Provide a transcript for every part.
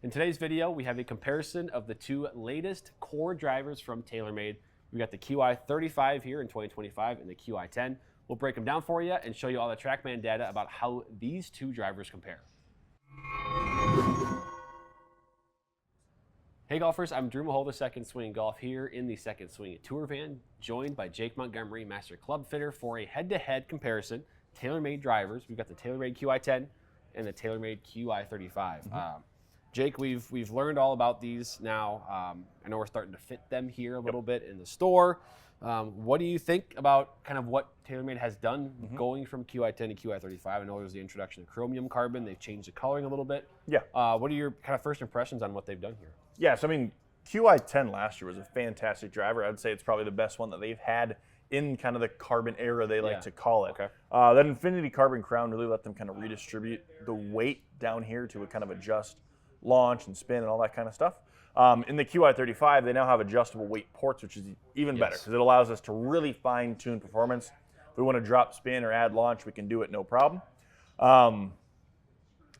In today's video, we have a comparison of the two latest core drivers from TaylorMade. We got the Qi35 here in 2025 and the Qi10. We'll break them down for you and show you all the TrackMan data about how these two drivers compare. Hey golfers, I'm Drew Mahowald, Second Swing Golf here in the Second Swing Tour van, joined by Jake Montgomery, Master Club Fitter, for a head-to-head comparison. TaylorMade drivers. We've got the TaylorMade Qi10 and the TaylorMade Qi35. Jake, we've learned all about these now. I know we're starting to fit them here a little bit in the store. What do you think about kind of what TaylorMade has done going from Qi10 to Qi35? I know there's the introduction of Chromium Carbon. They've changed the coloring a little bit. Yeah. What are your kind of first impressions on what they've done here? Yeah, so I mean, Qi10 last year was a fantastic driver. I would say it's probably the best one that they've had in kind of the carbon era, they like to call it. Okay. That Infinity Carbon crown really let them kind of redistribute the weight down here to kind of adjust launch and spin and all that kind of stuff. In the Qi35, they now have adjustable weight ports, which is even better because it allows us to really fine-tune performance. If we want to drop spin or add launch, we can do it no problem. I'm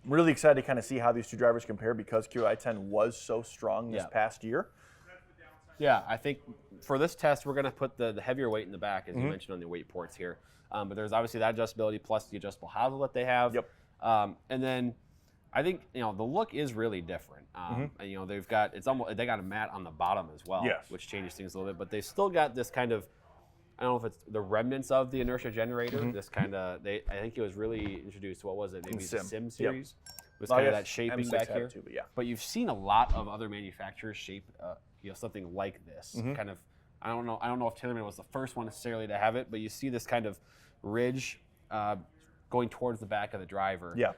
really excited to kind of see how these two drivers compare because Qi10 was so strong this past year. Yeah, I think for this test, we're going to put the heavier weight in the back, as you mentioned on the weight ports here. But there's obviously that adjustability plus the adjustable hosel that they have. Yep. And then I think the look is really different. And, they've got they got a mat on the bottom as well, which changes things a little bit. But they've still got this kind of, I don't know if it's the remnants of the inertia generator. This kind of I think it was really introduced. What was it? Maybe the Sim series. Was kind of that shaping back here. Too, but you've seen a lot of other manufacturers shape something like this. Kind of, I don't know if TaylorMade was the first one necessarily to have it, but you see this kind of ridge going towards the back of the driver. Yeah.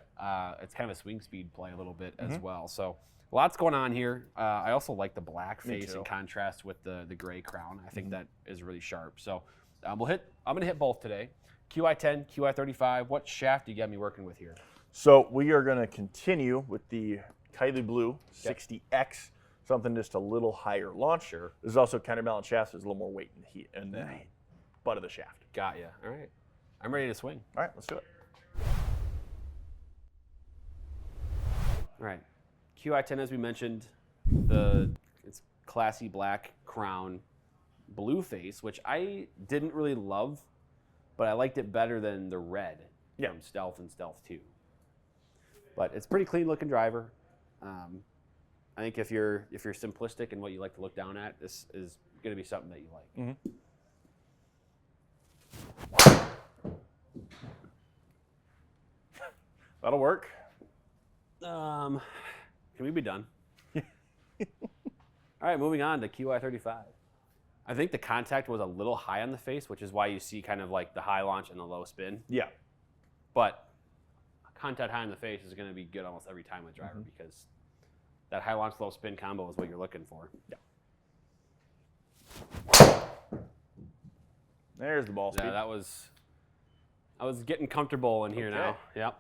It's kind of a swing speed play a little bit as well. So lots going on here. I also like the black face in contrast with the gray crown. I think that is really sharp. So I'm going to hit both today. Qi10, Qi35. What shaft do you got me working with here? So we are going to continue with the Kylie Blue 60X, something just a little higher launch. Sure. There's also counterbalance shafts. There's a little more weight in the heat and the butt of the shaft. Got ya. All right. I'm ready to swing. All right, let's do it. All right. Qi10, as we mentioned, it's classy black crown, blue face, which I didn't really love, but I liked it better than the red from Stealth and Stealth 2. But it's a pretty clean looking driver. I think if you're simplistic in what you like to look down at, this is going to be something that you like. That'll work. Can we be done? All right, moving on to Qi35. I think the contact was a little high on the face, which is why you see kind of like the high launch and the low spin. Yeah. But contact high on the face is going to be good almost every time with driver because that high launch, low spin combo is what you're looking for. Yeah. There's the ball speed. Yeah, I was getting comfortable in here now. Yep.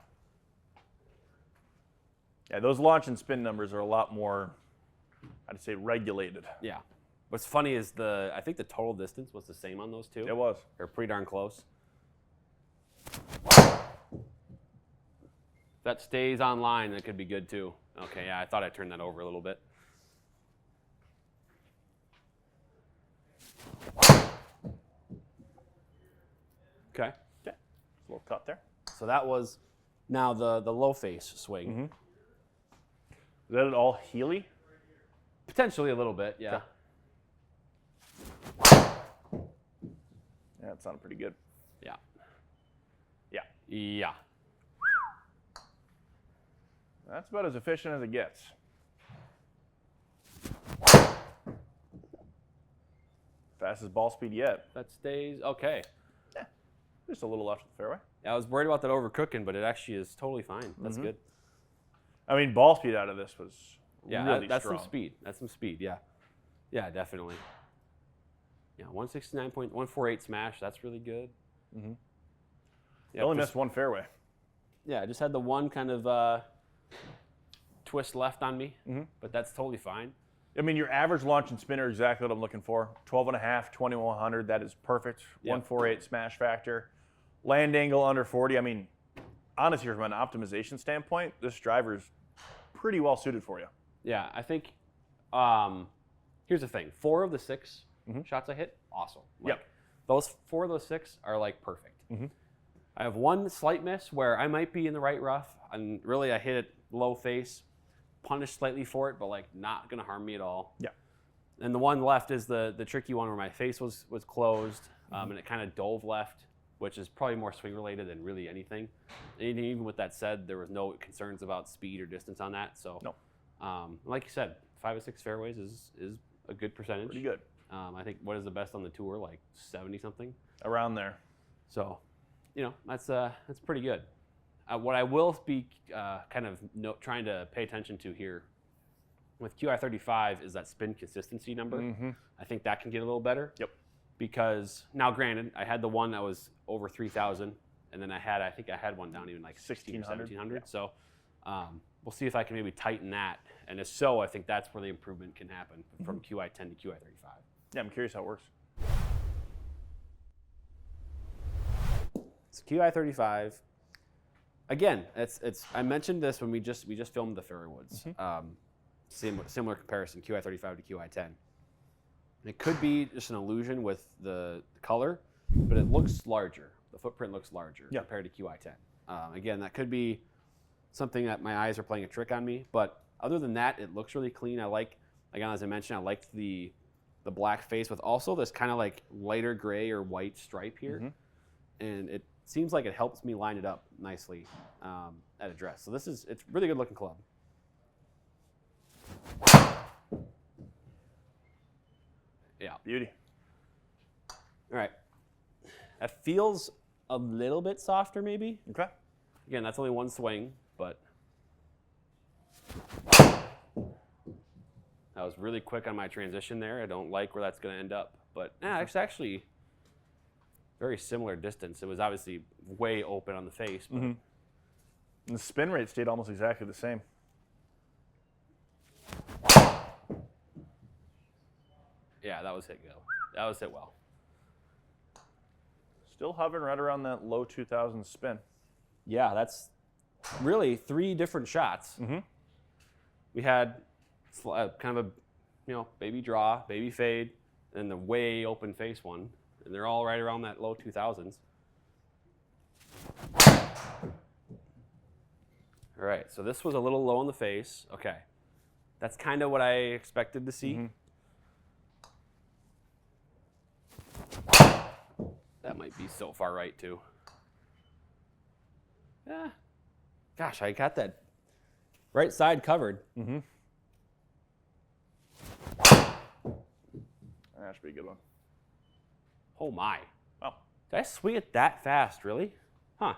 Yeah, those launch and spin numbers are a lot more, I'd say, regulated. Yeah. What's funny is I think the total distance was the same on those two. It was. They're pretty darn close. If that stays online, that could be good too. Okay, yeah, I thought I turned that over a little bit. Okay. A little cut there. So that was now the low face swing. Is that all Healy? Potentially a little bit, yeah. Yeah, that sounded pretty good. Yeah. Yeah. Yeah. That's about as efficient as it gets. Fastest ball speed yet. That stays okay. Yeah. Just a little left of the fairway. I was worried about that overcooking, but it actually is totally fine. That's good. I mean, ball speed out of this was really that's strong. some speed. That's some speed, yeah. Yeah, definitely. Yeah, 169.148 smash. That's really good. You only missed one fairway. Yeah, I just had the one kind of twist left on me, but that's totally fine. I mean, your average launch and spin are exactly what I'm looking for. 12.5, 2100, that is perfect. 148 smash factor. Land angle under 40. I mean, honestly, from an optimization standpoint, this driver is pretty well suited for you. Yeah, I think here's the thing. 4 of the 6 shots I hit, awesome. Like, Yep. Those 4 of those 6 are like perfect. I have one slight miss where I might be in the right rough, and really I hit it low face, punished slightly for it, but like not gonna harm me at all. Yeah. And the one left is the tricky one where my face was closed, and it kind of dove left, which is probably more swing related than really anything. And even with that said, there was no concerns about speed or distance on that. So, like you said, 5 of 6 fairways is a good percentage. Pretty good. I think what is the best on the tour, like 70 something, around there. So, that's pretty good. What I will be kind of trying to pay attention to here with Qi35 is that spin consistency number. I think that can get a little better. Yep. Because now, granted, I had the one that was over 3,000, and then I think I had one down even like 1600 or 1700. Yeah. So we'll see if I can maybe tighten that. And if so, I think that's where the improvement can happen from Qi10 to Qi35. Yeah, I'm curious how it works. It's Qi35. Again, it's. I mentioned this when we just filmed the Fairway Woods. Similar comparison, Qi35 to Qi10. And it could be just an illusion with the color, but it looks larger. The footprint looks larger compared to Qi10. Again, that could be something that my eyes are playing a trick on me. But other than that, it looks really clean. I like, again, as I mentioned, I like the black face with also this kind of like lighter gray or white stripe here. And it seems like it helps me line it up nicely at address. So it's really good looking club. Yeah. Beauty. All right. That feels a little bit softer maybe. Okay. Again, that's only one swing, but I was really quick on my transition there. I don't like where that's going to end up. But it's actually very similar distance. It was obviously way open on the face. But And the spin rate stayed almost exactly the same. Yeah, that was hit good. That was hit well. Still hovering right around that low 2000 spin. Yeah, that's really 3 different shots. We had kind of a baby draw, baby fade, and the way open face one. And they're all right around that low 2000s. All right, so this was a little low in the face. Okay, that's kind of what I expected to see. That might be so far right too. Yeah. Gosh, I got that right side covered. That should be a good one. Oh my. Oh. Did I swing it that fast, really? Huh.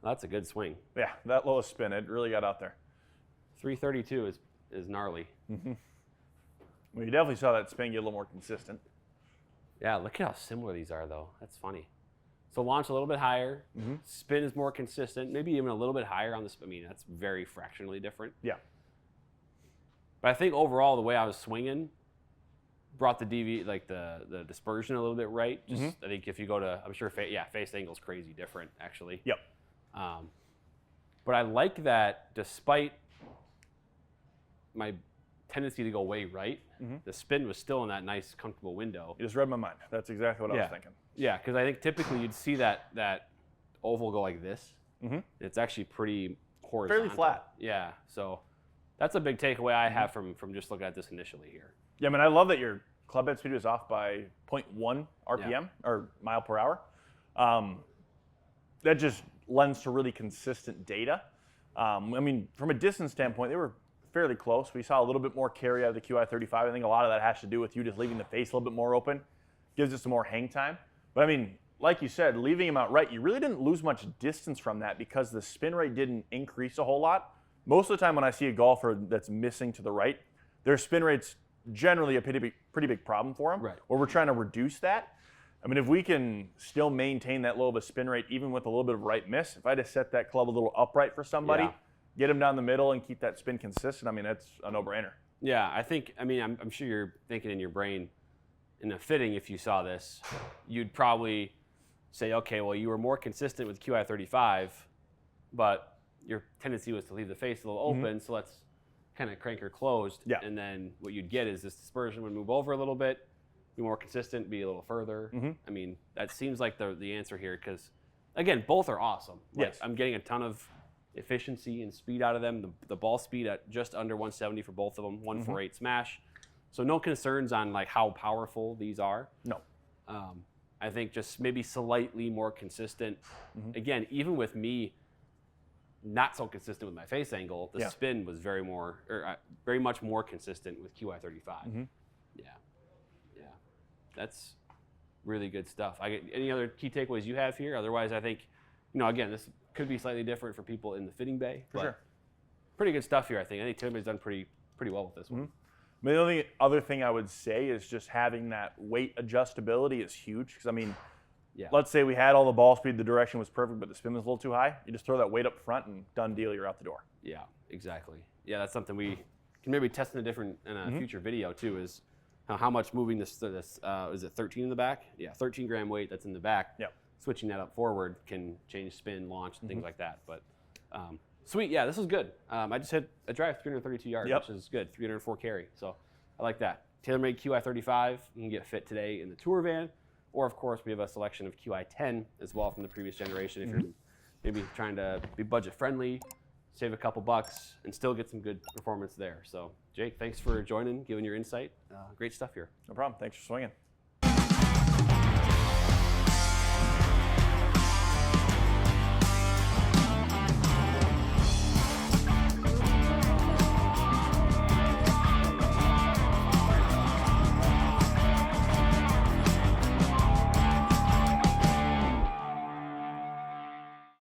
That's a good swing. Yeah, that lowest spin, it really got out there. 332 is gnarly. Well, you definitely saw that spin get a little more consistent. Yeah, look at how similar these are, though. That's funny. So launch a little bit higher. Spin is more consistent, maybe even a little bit higher on the spin. I mean, that's very fractionally different. Yeah. But I think overall, the way I was swinging brought the the dispersion a little bit right. Just I think if you go to, I'm sure, face angle's crazy different, actually. Yep. But I like that despite my tendency to go way right, the spin was still in that nice, comfortable window. You just read my mind. That's exactly what I was thinking. Yeah, because I think typically you'd see that oval go like this. It's actually pretty horizontal. Fairly flat. Yeah, so that's a big takeaway I have from just looking at this initially here. Yeah, I mean, I love that your club head speed was off by 0.1 RPM or mile per hour. That just lends to really consistent data. I mean, from a distance standpoint, they were fairly close. We saw a little bit more carry out of the Qi35. I think a lot of that has to do with you just leaving the face a little bit more open. Gives it some more hang time. But I mean, like you said, leaving him out right, you really didn't lose much distance from that because the spin rate didn't increase a whole lot. Most of the time when I see a golfer that's missing to the right, their spin rate's generally a pretty big problem for them. Right. Where we're trying to reduce that. I mean, if we can still maintain that low of a spin rate, even with a little bit of right miss, if I just set that club a little upright for somebody, get him down the middle and keep that spin consistent, I mean, that's a no-brainer. Yeah, I'm sure you're thinking in your brain, in a fitting, if you saw this, you'd probably say, okay, well, you were more consistent with Qi35, but your tendency was to leave the face a little open, so let's kind of cranker closed. Yeah. And then what you'd get is this dispersion would move over a little bit, be more consistent, be a little further. I mean, that seems like the answer here because, again, both are awesome. Like, Yes. I'm getting a ton of efficiency and speed out of them. The ball speed at just under 170 for both of them, 148 smash. So no concerns on like how powerful these are. No. I think just maybe slightly more consistent. Again, even with me not so consistent with my face angle, the spin was very much more consistent with Qi35. Yeah. That's really good stuff. Any other key takeaways you have here? Otherwise, I think, again, this could be slightly different for people in the fitting bay. For sure. Pretty good stuff here, I think. I think TaylorMade's done pretty well with this one. The only other thing I would say is just having that weight adjustability is huge. Because, I mean, let's say we had all the ball speed, the direction was perfect, but the spin was a little too high. You just throw that weight up front and done deal, you're out the door. Yeah, exactly. Yeah, that's something we can maybe test in a future video, too, is how much moving this is it 13 in the back? Yeah, 13 gram weight that's in the back. Yep. Switching that up forward can change spin, launch, and things like that. But sweet, yeah, this is good. I just hit a drive 332 yards, which is good, 304 carry. So I like that. TaylorMade Qi35, you can get fit today in the tour van, or of course we have a selection of Qi10 as well from the previous generation. If you're maybe trying to be budget friendly, save a couple bucks, and still get some good performance there. So Jake, thanks for joining, giving your insight. Great stuff here. No problem. Thanks for swinging.